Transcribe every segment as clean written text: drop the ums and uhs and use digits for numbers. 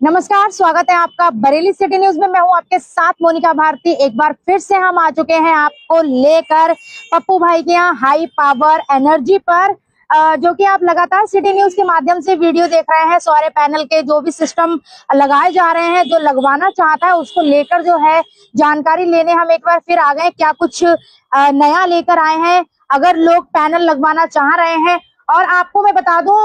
नमस्कार, स्वागत है आपका बरेली सिटी न्यूज में। मैं हूं आपके साथ मोनिका भारती। एक बार फिर से हम आ चुके हैं आपको लेकर पप्पू भाई के यहाँ हाई पावर एनर्जी पर, जो कि आप लगातार सिटी न्यूज के माध्यम से वीडियो देख रहे हैं। सौर पैनल के जो भी सिस्टम लगाए जा रहे हैं, जो लगवाना चाहता है उसको लेकर जो है जानकारी लेने हम एक बार फिर आ गए। क्या कुछ नया लेकर आए हैं, अगर लोग पैनल लगवाना चाह रहे हैं। और आपको मैं बता दूं,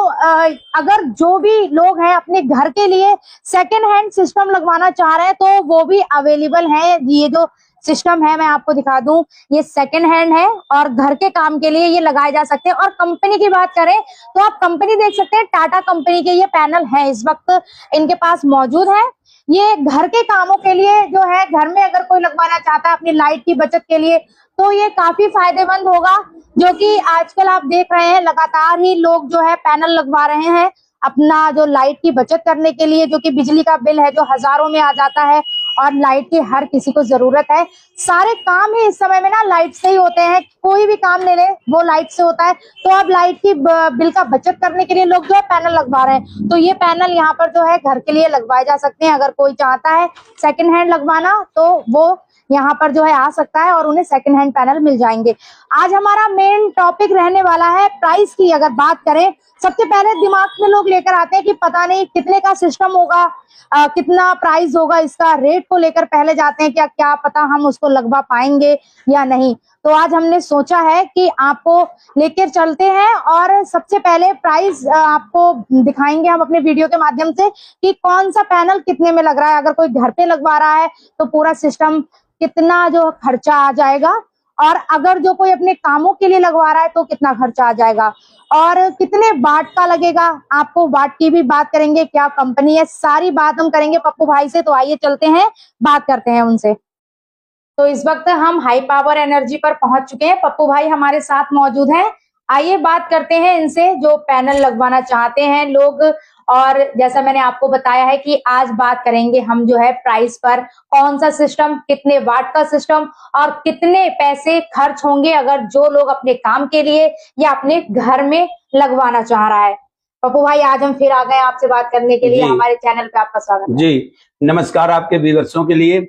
अगर जो भी लोग हैं अपने घर के लिए सेकेंड हैंड सिस्टम लगवाना चाह रहे हैं तो वो भी अवेलेबल है। ये जो सिस्टम है मैं आपको दिखा दूं, ये सेकेंड हैंड है और घर के काम के लिए ये लगाए जा सकते हैं। और कंपनी की बात करें तो आप कंपनी देख सकते हैं, टाटा कंपनी के ये पैनल है इस वक्त इनके पास मौजूद है। ये घर के कामों के लिए जो है, घर में अगर कोई लगवाना चाहता है अपनी लाइट की बचत के लिए तो ये काफी फायदेमंद होगा। जो कि आजकल आप देख रहे हैं लगातार ही लोग जो है पैनल लगवा रहे हैं अपना जो लाइट की बचत करने के लिए, जो कि बिजली का बिल है जो हजारों में आ जाता है और लाइट की हर किसी को जरूरत है। सारे काम ही इस समय में ना लाइट से ही होते हैं, कोई भी काम ले ले वो लाइट से होता है। तो अब लाइट की बिल का बचत करने के लिए लोग जो है पैनल लगवा रहे हैं। तो ये पैनल यहाँ पर जो है घर के लिए लगवाए जा सकते हैं। अगर कोई चाहता है सेकंड हैंड लगवाना तो वो यहाँ पर जो है आ सकता है और उन्हें सेकंड हैंड पैनल मिल जाएंगे। आज हमारा मेन टॉपिक रहने वाला है प्राइस की। अगर बात करें, सबसे पहले दिमाग में लोग लेकर आते हैं कि पता नहीं कितने का सिस्टम होगा, कितना प्राइस होगा, इसका रेट को लेकर पहले जाते हैं कि क्या पता हम उसको लगवा पाएंगे या नहीं। तो आज हमने सोचा है कि आपको लेकर चलते हैं और सबसे पहले प्राइस आपको दिखाएंगे हम अपने वीडियो के माध्यम से कि कौन सा पैनल कितने में लग रहा है। अगर कोई घर पे लगवा रहा है तो पूरा सिस्टम कितना जो खर्चा आ जाएगा, और अगर जो कोई अपने कामों के लिए लगवा रहा है तो कितना खर्चा आ जाएगा, और कितने वाट का लगेगा। आपको वाट की भी बात करेंगे, क्या कंपनी है, सारी बात हम करेंगे पप्पू भाई से। तो आइए चलते हैं, बात करते हैं उनसे। तो इस वक्त हम हाई पावर एनर्जी पर पहुंच चुके हैं, पप्पू भाई हमारे साथ मौजूद हैं। आइए बात करते हैं इनसे, जो पैनल लगवाना चाहते हैं लोग। और जैसा मैंने आपको बताया है कि आज बात करेंगे हम जो है प्राइस पर, कौन सा सिस्टम, कितने वाट का सिस्टम और कितने पैसे खर्च होंगे अगर जो लोग अपने काम के लिए या अपने घर में लगवाना चाह रहा है। पप्पू भाई आज हम फिर आ गए आपसे बात करने के लिए, हमारे चैनल पे आपका स्वागत है। जी नमस्कार आपके व्यूअर्सों के लिए।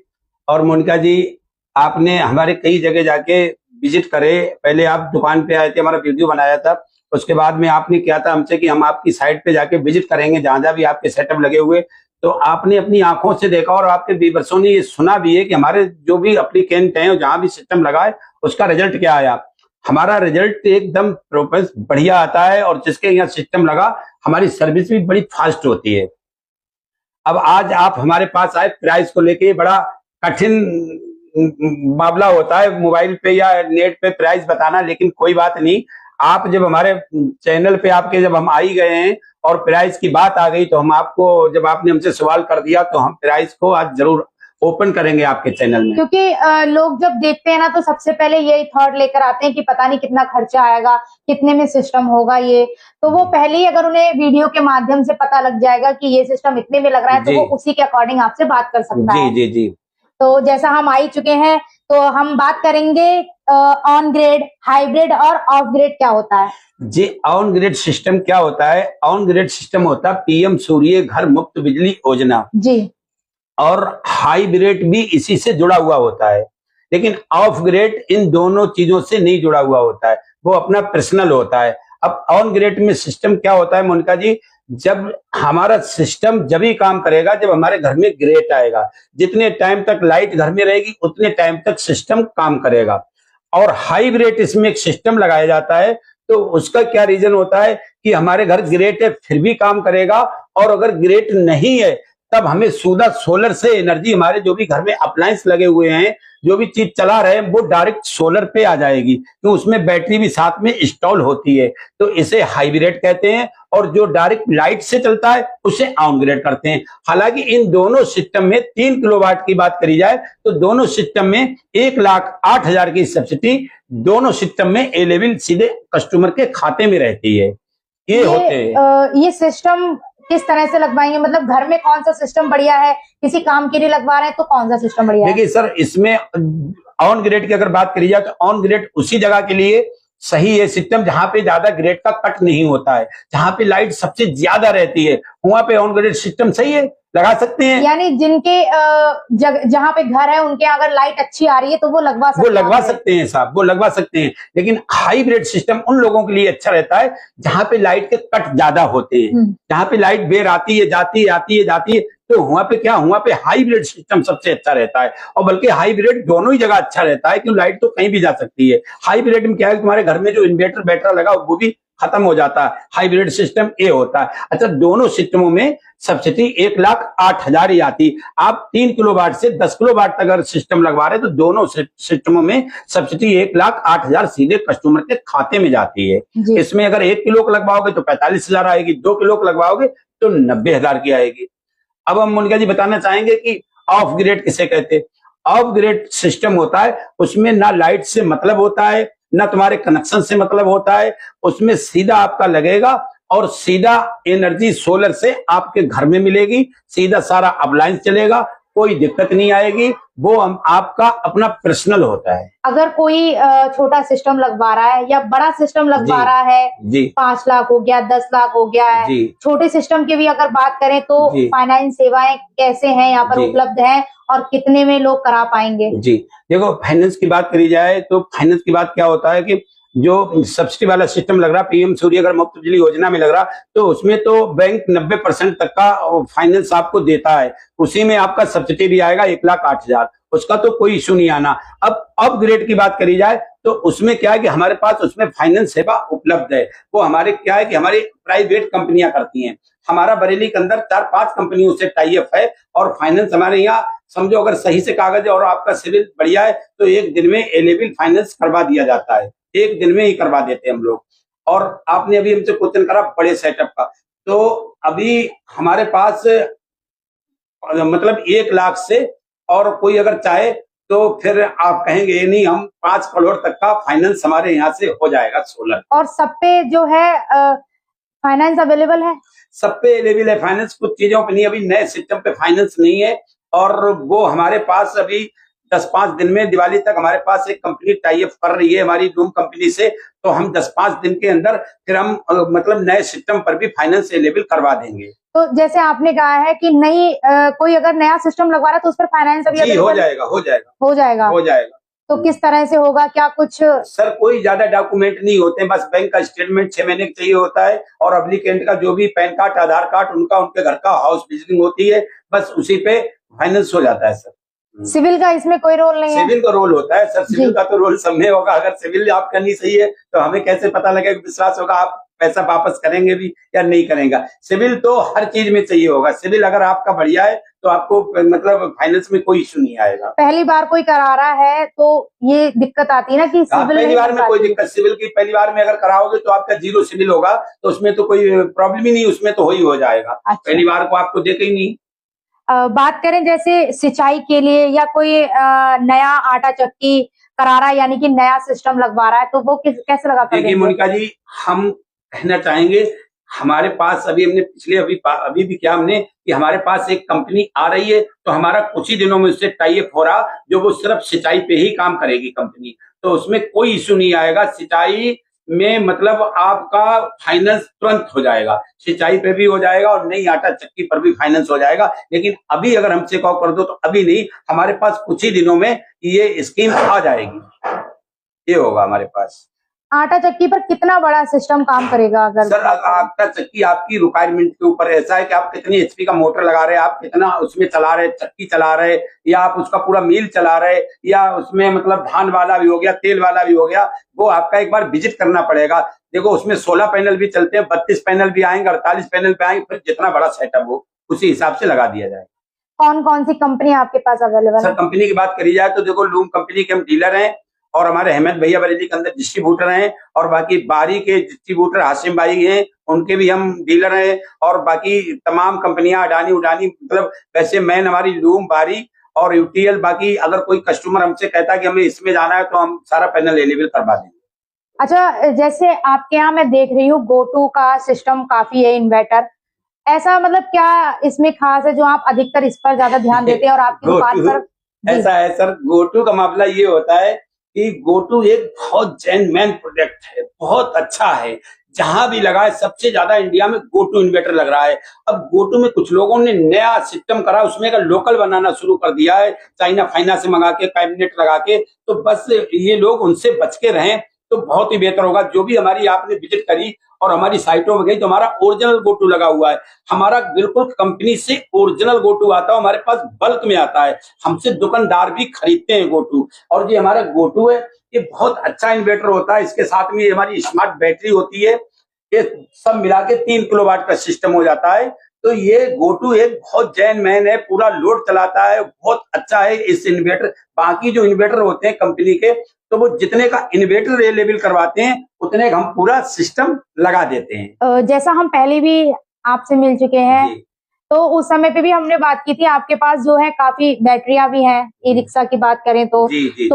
और मोनिका जी, आपने हमारे कई जगह जाके विजिट करे। पहले आप दुकान पे आए थे, हमारा वीडियो बनाया था। उसके बाद में आपने किया था हमसे कि हम आपकी साइट पे जाके विजिट करेंगे जहां जहां भी आपके सेटअप लगे हुए। तो आपने अपनी आंखों से देखा और आपके व्यूअर्सों ने ये सुना भी है कि हमारे जो भी एप्लीकेंट हैं जहां भी सिस्टम लगा है उसका रिजल्ट क्या आया। हमारा रिजल्ट एकदम बढ़िया आता है और जिसके यहाँ सिस्टम लगा हमारी सर्विस भी बड़ी फास्ट होती है। अब आज आप हमारे पास आए प्राइस को लेके, बड़ा कठिन मामला होता है मोबाइल पे या नेट पे प्राइस बताना, लेकिन कोई बात नहीं। आप जब हमारे चैनल पे आपके जब हम आई गए हैं और प्राइस की बात आ गई तो हम आपको, जब आपने हमसे सवाल कर दिया तो हम प्राइस को आज जरूर ओपन करेंगे आपके चैनल में। क्योंकि लोग जब देखते हैं ना तो सबसे पहले यही थॉट लेकर आते हैं कि पता नहीं कितना खर्चा आएगा, कितने में सिस्टम होगा ये। तो वो पहले ही अगर उन्हें वीडियो के माध्यम से पता लग जाएगा कि ये सिस्टम इतने में लग रहा है तो वो उसी के अकॉर्डिंग आपसे बात कर सकता है। जी जी। तो जैसा हम आ ही चुके हैं तो हम बात करेंगे ऑन ग्रिड, हाइब्रिड और ऑफ ग्रिड क्या होता है। जी, ऑन ग्रिड सिस्टम क्या होता है? ऑन ग्रिड सिस्टम होता है पीएम सूर्य घर मुफ्त बिजली योजना जी। और हाइब्रिड भी इसी से जुड़ा हुआ होता है, लेकिन ऑफ ग्रिड इन दोनों चीजों से नहीं जुड़ा हुआ होता है, वो अपना पर्सनल होता है। अब ऑन ग्रिड में सिस्टम क्या होता है मोनिका जी? जब हमारा सिस्टम जब ही काम करेगा जब हमारे घर में ग्रेट आएगा। जितने टाइम तक लाइट घर में रहेगी उतने टाइम तक सिस्टम काम करेगा। और हाई ग्रेट इसमें एक सिस्टम लगाया जाता है। तो उसका क्या रीजन होता है कि हमारे घर ग्रेट है फिर भी काम करेगा, और अगर ग्रेट नहीं है तब हमें सीधा सोलर से एनर्जी, हमारे जो भी घर में अप्लायंस लगे हुए हैं, जो भी चीज चला रहे हैं, वो डायरेक्ट सोलर पे आ जाएगी। तो उसमें बैटरी भी साथ में इंस्टॉल होती है। तो इसे हाइब्रिड कहते हैं। और जो डायरेक्ट लाइट से चलता है उसे ऑन ग्रिड करते हैं। हालांकि इन दोनों सिस्टम में 3 किलोवाट की बात करी जाए तो दोनों सिस्टम में 1,08,000 की सब्सिडी दोनों सिस्टम में अवेलेबल सीधे कस्टमर के खाते में रहती है। ये होते हैं। ये सिस्टम किस तरह से लगवाएंगे, मतलब घर में कौन सा सिस्टम बढ़िया है, किसी काम के लिए लगवा रहे हैं तो कौन सा सिस्टम बढ़िया है? देखिए सर, इसमें ऑन ग्रिड की अगर बात करी जाए तो ऑन ग्रिड उसी जगह के लिए सही है सिस्टम जहां पे ज्यादा ग्रेड का कट नहीं होता है, जहां पे लाइट सबसे ज्यादा रहती है वहां पे ऑन ग्रिड सिस्टम सही है। लगा सकते हैं। यानी जिनके जहाँ पे घर है उनके अगर लाइट अच्छी आ रही है तो वो लगवा सकते हैं साहब, वो लगवा सकते हैं। लेकिन हाइब्रिड सिस्टम उन लोगों के लिए अच्छा रहता है जहाँ पे लाइट के कट ज्यादा होते हैं, जहाँ पे लाइट बेर आती है जाती है, तो वहां पे क्या, वहां पे हाइब्रिड सिस्टम सबसे अच्छा रहता है। और बल्कि हाइब्रिड दोनों ही जगह अच्छा रहता है, क्योंकि लाइट तो कहीं भी जा सकती है। हाइब्रिड में क्या है, तुम्हारे घर में जो इन्वर्टर बैटरा लगा वो भी खत्म हो जाता है। हाइब्रिड सिस्टम ये होता है। अच्छा, दोनों सिस्टमों में सब्सिडी 1,08,000 ही आती। आप 3 किलोवाट से 10 किलोवाट अगर सिस्टम लगवा रहे तो दोनों सिस्टमों में सब्सिडी 1,08,000 सीधे कस्टमर के खाते में जाती है। इसमें अगर 1 किलो का लगवाओगे तो 45,000 आएगी, 2 किलो का लगवाओगे तो 90,000 की आएगी। अब हम मोनिका जी बताना चाहेंगे कि ऑफ ग्रिड किसे कहते हैं। ऑफ ग्रिड सिस्टम होता है, उसमें ना लाइट से मतलब होता है, ना तुम्हारे कनेक्शन से मतलब होता है। उसमें सीधा आपका लगेगा और सीधा एनर्जी सोलर से आपके घर में मिलेगी, सीधा सारा अप्लायंस चलेगा, कोई दिक्कत नहीं आएगी। वो आपका अपना पर्सनल होता है। अगर कोई छोटा सिस्टम लगवा रहा है या बड़ा सिस्टम लगवा रहा है, 5 लाख हो गया, 10 लाख हो गया है, छोटे सिस्टम की भी अगर बात करें तो फाइनेंस सेवाएं कैसे हैं यहाँ पर उपलब्ध हैं और कितने में लोग करा पाएंगे? जी देखो, फाइनेंस की बात करी जाए तो फाइनेंस की बात क्या होता है कि जो सब्सिडी वाला सिस्टम लग रहा, पीएम सूर्य घर मुफ्त बिजली योजना में लग रहा, तो उसमें तो बैंक 90% तक का फाइनेंस आपको देता है। उसी में आपका सब्सिडी भी आएगा 1,08,000, उसका तो कोई इशू नहीं आना। अब अपग्रेड की बात करी जाए तो उसमें क्या है कि हमारे पास उसमें फाइनेंस सेवा उपलब्ध है। वो हमारे क्या है कि हमारी प्राइवेट कंपनियां करती हैं। हमारा बरेली के अंदर 4-5 कंपनियों से टाई अप है और फाइनेंस हमारे यहाँ समझो अगर सही से कागज और आपका सिविल बढ़िया है तो 1 दिन में एलेबल फाइनेंस करवा दिया जाता है। 1 दिन में ही करवा देते हैं हम लोग। और आपने अभी हमसे क्वेश्चन करा बड़े सेटअप का, तो अभी हमारे पास मतलब 1 लाख से और कोई अगर चाहे तो फिर आप कहेंगे ये नहीं, हम 5 करोड़ तक का फाइनेंस हमारे यहाँ से हो जाएगा सोलर। और सब पे जो है फाइनेंस अवेलेबल है, सब पे अवेलेबल है फाइनेंस। कुछ चीजों पे नहीं, अभी नए सिस्टम पे फाइनेंस नहीं है। और वो हमारे पास अभी 10-5 दिन में दिवाली तक हमारे पास एक कंपनी टाई अप कर रही है हमारी डूम कंपनी से, तो हम 10-5 दिन के अंदर फिर हम मतलब नए सिस्टम पर भी फाइनेंस अवेलेबल करवा देंगे। तो जैसे आपने कहा है कि नई कोई अगर नया सिस्टम लगवा रहा है तो उस पर फाइनेंस अभी हो जाएगा। तो किस तरह से होगा, क्या कुछ? सर कोई ज्यादा डॉक्यूमेंट नहीं होते हैं, बस बैंक का स्टेटमेंट 6 महीने का चाहिए होता है और एप्लीकेंट का जो भी पैन कार्ड, आधार कार्ड, उनका उनके घर का हाउस विजिटिंग होती है, बस उसी पे फाइनेंस हो जाता है सर। सिविल का इसमें कोई रोल नहीं है? सिविल का रोल होता है सर, सिविल का तो रोल सब में होगा। अगर सिविल आपका नहीं सही है तो हमें कैसे पता लगेगा, विश्वास होगा आप पैसा वापस करेंगे भी या नहीं करेंगे। सिविल तो हर चीज में चाहिए होगा। सिविल अगर आपका बढ़िया है तो आपको मतलब फाइनेंस में कोई इशू नहीं आएगा। पहली बार कोई करा रहा है तो ये दिक्कत आती है ना कि सिविल पहली बार में कोई दिक्कत, सिविल की पहली बार में अगर कराओगे तो आपका 0 सिविल होगा तो उसमें तो कोई प्रॉब्लम ही नहीं, उसमें तो हो जाएगा। पहली बार को आपको देखे ही नहीं। बात करें जैसे सिंचाई के लिए या कोई नया आटा चक्की करा रहा है, यानी कि नया सिस्टम लगवा रहा है, तो वो कैसे लगा पाएंगे? देखिए मोनिका जी, हम कहना चाहेंगे हमारे पास अभी हमने अभी भी क्या हमने कि हमारे पास एक कंपनी आ रही है, तो हमारा कुछ ही दिनों में उससे टाई अप हो रहा, जो वो सिर्फ सिंचाई पे ही काम करेगी कंपनी, तो उसमें कोई इशू नहीं आएगा। सिंचाई में मतलब आपका फाइनेंस तुरंत हो जाएगा, सिंचाई पे भी हो जाएगा और नई आटा चक्की पर भी फाइनेंस हो जाएगा। लेकिन अभी अगर हमसे कॉल कर दो तो अभी नहीं, हमारे पास कुछ ही दिनों में ये स्कीम आ जाएगी, ये होगा हमारे पास। आटा चक्की पर कितना बड़ा सिस्टम काम करेगा? अगर सर आटा चक्की आपकी रिक्वायरमेंट के ऊपर ऐसा है कि आप कितनी एचपी का मोटर लगा रहे हैं, आप कितना उसमें चला रहे, चक्की चला रहे, या आप उसका पूरा मिल चला रहे, या उसमें मतलब धान वाला भी हो गया, तेल वाला भी हो गया, वो आपका एक बार विजिट करना पड़ेगा। देखो उसमें 16 पैनल भी चलते हैं, 32 पैनल भी आएंगे, 48 पैनल भी आएंगे, फिर जितना बड़ा सेटअप हो उसी हिसाब से लगा दिया जाए। कौन कौन सी कंपनी आपके पास अवेलेबल है? सर कंपनी की बात करी जाए तो देखो लूम कंपनी के हम डीलर हैं और हमारे अहमद भैया बरेली के अंदर डिस्ट्रीब्यूटर हैं, और बाकी बारी के डिस्ट्रीब्यूटर हाशिम भाई हैं, उनके भी हम डीलर हैं, और बाकी तमाम कंपनियां अडानी उडानी, मतलब वैसे मेन हमारी लूम, बारी और यूटीएल। बाकी अगर कोई कस्टमर हमसे कहता है कि हमें इसमें जाना है तो हम सारा पैनल अवेलेबल करवा देंगे। अच्छा, जैसे आपके यहाँ मैं देख रही हूँ गोटू का सिस्टम काफी है, इन्वर्टर, ऐसा मतलब क्या इसमें खास है जो आप अधिकतर इस पर ज्यादा ध्यान देते हैं और आपकी दुकान पर? ऐसा है सर, गोटू का मामला ये होता है कि गोटू एक बहुत जेन्युइन प्रोडक्ट है, बहुत अच्छा है। जहां भी लगा है सबसे ज्यादा इंडिया में गोटू इन्वर्टर लग रहा है। अब गोटू में कुछ लोगों ने नया सिस्टम करा, उसमें का लोकल बनाना शुरू कर दिया है, चाइना फाइना से मंगा के कैबिनेट लगा के। तो बस ये लोग उनसे बच के रहें तो बहुत ही बेहतर होगा। जो भी हमारी आपने विजिट करी और हमारी साइटों में गई तो हमारा ओरिजिनल गोटू लगा हुआ है। हमारा बिल्कुल कंपनी से ओरिजिनल गोटू आता है, हमारे पास बल्क में आता है, हमसे दुकानदार भी खरीदते हैं गोटू। और ये हमारा गोटू है, ये बहुत अच्छा इन्वर्टर होता है। इसके साथ में हमारी स्मार्ट बैटरी होती है, ये सब मिला के 3 किलोवाट का सिस्टम हो जाता है। तो ये गोटू एक बहुत जैन मैन है, पूरा लोड चलाता है, बहुत अच्छा है इस इन्वर्टर। बाकी जो इन्वर्टर होते हैं कंपनी के, तो वो जितने का इन्वर्टर लेवल करवाते हैं उतने का हम पूरा सिस्टम लगा देते हैं। जैसा हम पहले भी आपसे मिल चुके हैं, तो उस समय पे भी हमने बात की थी, आपके पास जो है काफी बैटरियां भी हैं। ई रिक्शा की बात करें तो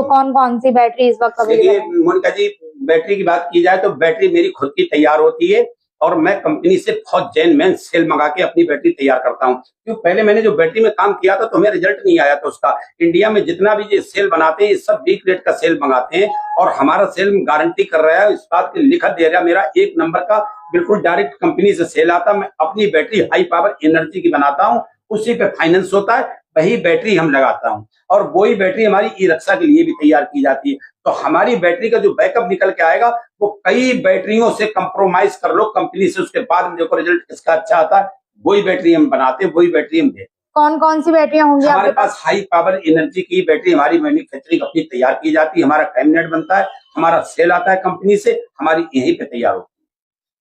कौन कौन सी बैटरी इस वक्त अवेलेबल है? मोनिका जी, बैटरी की बात की जाए तो बैटरी मेरी खुद की तैयार होती है और मैं कंपनी से बहुत जैन मैन सेल मंगा के अपनी बैटरी तैयार करता हूँ। क्यों, पहले मैंने जो बैटरी में काम किया था तो हमें रिजल्ट नहीं आया था उसका। इंडिया में जितना भी ये सेल बनाते हैं, ये सब बी ग्रेड का सेल मंगाते हैं और हमारा सेल गारंटी कर रहा है, इस बात की लिखत दे रहा है, मेरा 1 नंबर का बिल्कुल डायरेक्ट कंपनी से सेल आता। मैं अपनी बैटरी हाई पावर एनर्जी की बनाता हूँ, उसी पे फाइनेंस होता है, वही बैटरी हम लगाता हूँ और वही बैटरी हमारी ई रिक्शा के लिए भी तैयार की जाती है। तो हमारी बैटरी का जो बैकअप निकल के आएगा वो कई बैटरियों से कंप्रोमाइज कर लो कंपनी से, उसके बाद में देखो रिजल्ट इसका अच्छा आता है, वही बैटरी हम बनाते हैं, वही बैटरी हम देते हैं। कौन कौन सी बैटरियां होंगी हमारे पास? हाई पावर एनर्जी की बैटरी हमारी मैन्युफैक्चरिंग अपनी तैयार की जाती है, हमारा कैबिनेट बनता है, हमारा सेल आता है कंपनी से, हमारी यहीं पे तैयार होती है।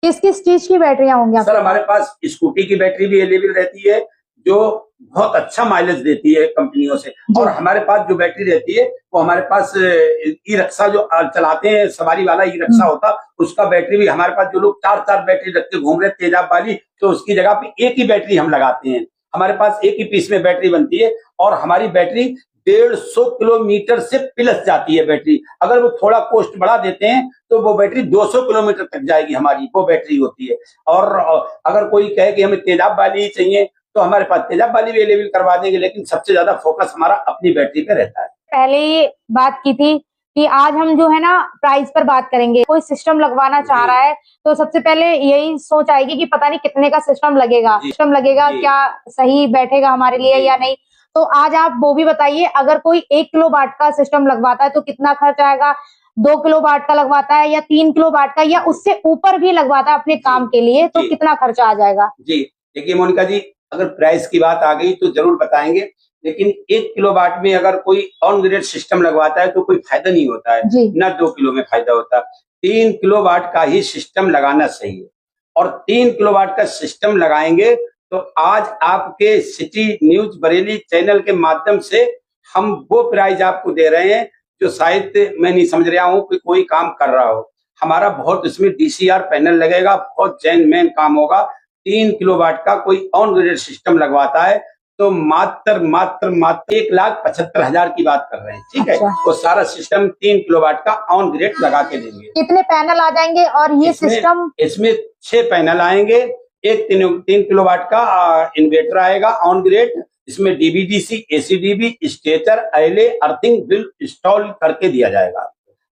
किस किस चीज की बैटरियां होंगी सर? हमारे पास स्कूटी की बैटरी भी अवेलेबल रहती है जो बहुत अच्छा माइलेज देती है कंपनियों से, और हमारे पास जो बैटरी रहती है वो हमारे पास ई रिक्शा जो चलाते हैं, सवारी वाला ई रिक्शा होता, उसका बैटरी भी हमारे पास। जो लोग 4 बैटरी रख के घूम रहे तेजाब वाली, तो उसकी जगह पे एक ही बैटरी हम लगाते हैं। हमारे पास एक ही पीस में बैटरी बनती है और हमारी बैटरी 150 किलोमीटर से प्लस जाती है बैटरी। अगर वो थोड़ा कोस्ट बढ़ा देते हैं तो वो बैटरी 200 किलोमीटर तक जाएगी, हमारी वो बैटरी होती है। और अगर कोई कहे कि हमें तेजाब वाली चाहिए तो हमारे पास तेजाब वाली भी अवेलेबल करवा देंगे, लेकिन सबसे ज्यादा फोकस हमारा अपनी बैटरी पे रहता है। पहले ही बात की थी कि आज हम जो है ना प्राइस पर बात करेंगे। कोई सिस्टम लगवाना चाह रहा है तो सबसे पहले यही सोच आएगी कि पता नहीं कितने का सिस्टम लगेगा, क्या सही बैठेगा हमारे लिए या नहीं। तो आज आप वो भी बताइए, अगर कोई 1 किलोवाट का सिस्टम लगवाता है तो कितना खर्च आएगा, 2 किलोवाट का लगवाता है या 3 किलोवाट का या उससे ऊपर भी लगवाता है अपने काम के लिए, तो कितना खर्चा आ जाएगा? जी देखिए मोनिका जी, अगर प्राइस की बात आ गई तो जरूर बताएंगे, लेकिन 1 किलोवाट में अगर कोई ऑन ग्रिड सिस्टम लगवाता है तो कोई फायदा नहीं होता है, ना 2 किलो में फायदा होता। 3 किलोवाट का ही सिस्टम लगाना सही है और 3 किलोवाट का सिस्टम लगाएंगे तो आज आपके सिटी न्यूज बरेली चैनल के माध्यम से हम वो प्राइस आपको दे रहे हैं जो शायद मैं नहीं समझ रहा हूँ कि कोई काम कर रहा हो। हमारा बहुत इसमें DCR पैनल लगेगा, बहुत जैन मैन काम होगा। 3 किलोवाट का कोई ऑन ग्रिड सिस्टम लगवाता है तो मात्र 1,75,000 की बात कर रहे हैं, ठीक है। वो सारा सिस्टम 3 किलोवाट का ऑन ग्रिड लगा के देंगे। कितने पैनल आ जाएंगे? और ये सिस्टम इसमें 6 पैनल आएंगे, एक 3 किलोवाट का इन्वर्टर आएगा ऑन ग्रिड, इसमें DVDC, ACDB, स्टेटर, एले, अर्थिंग बिल इंस्टॉल करके दिया जाएगा।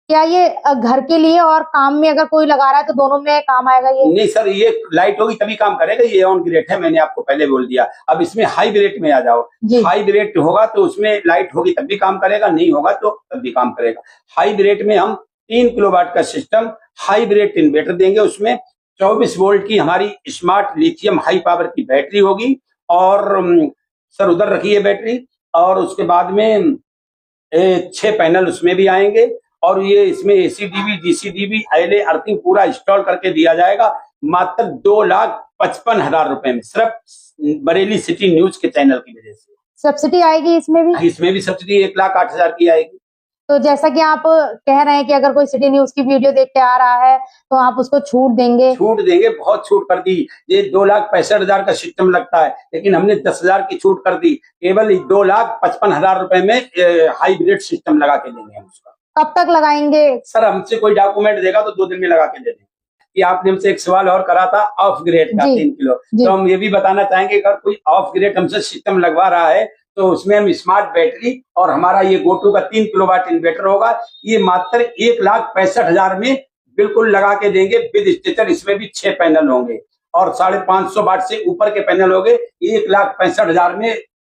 क्या ये घर के लिए और काम में अगर कोई लगा रहा है तो दोनों में काम आएगा ये? नहीं सर, ये लाइट होगी तभी काम करेगा, ये ऑन ग्रिड है, मैंने आपको पहले बोल दिया। अब इसमें हाई ग्रिड में आ जाओ, हाई ग्रिड होगा तो उसमें लाइट होगी तब भी काम करेगा, नहीं होगा तो तब भी काम करेगा। हाई ग्रिड में हम 3 किलोवाट का सिस्टम हाई ग्रिड इन्वर्टर देंगे, उसमें 24 वोल्ट की हमारी स्मार्ट लिथियम हाई पावर की बैटरी होगी। और सर उधर रखिए बैटरी, और उसके बाद में 6 पैनल उसमें भी आएंगे और ये इसमें ACDB, DCDB, एले, अर्थिंग पूरा इंस्टॉल करके दिया जाएगा मात्र 2,55,000 रुपए में, सिर्फ बरेली सिटी न्यूज के चैनल की वजह से। सब्सिडी आएगी इसमें भी? इसमें भी सब्सिडी 1,08,000 की आएगी। तो जैसा कि आप कह रहे हैं कि अगर कोई सिटी न्यूज की वीडियो देख के आ रहा है तो आप उसको छूट देंगे? छूट देंगे, बहुत छूट कर दी। ये 2,65,000 का सिस्टम लगता है, लेकिन हमने 10,000 की छूट कर दी, केवल 2,55,000 रुपए में हाईब्रिड सिस्टम लगा के देंगे हम उसका। कब तक लगाएंगे? सर हमसे कोई डॉक्यूमेंट देगा तो 2 दिन में लगा के दे देंगे। कि आपने हमसे एक सवाल और करा था ऑफ ग्रेड का 3 किलो, तो हम ये भी बताना चाहेंगे अगर कोई ऑफ ग्रेड हमसे सिस्टम लगवा रहा है तो उसमें हम स्मार्ट बैटरी और हमारा ये गोटू का 3 किलोवाट इन्वर्टर होगा, ये मात्र 1,65,000 में बिल्कुल लगा के देंगे विद स्टेटर। इसमें भी 6 पैनल होंगे और 550 वाट से ऊपर के पैनल होंगे। 1,65,000 में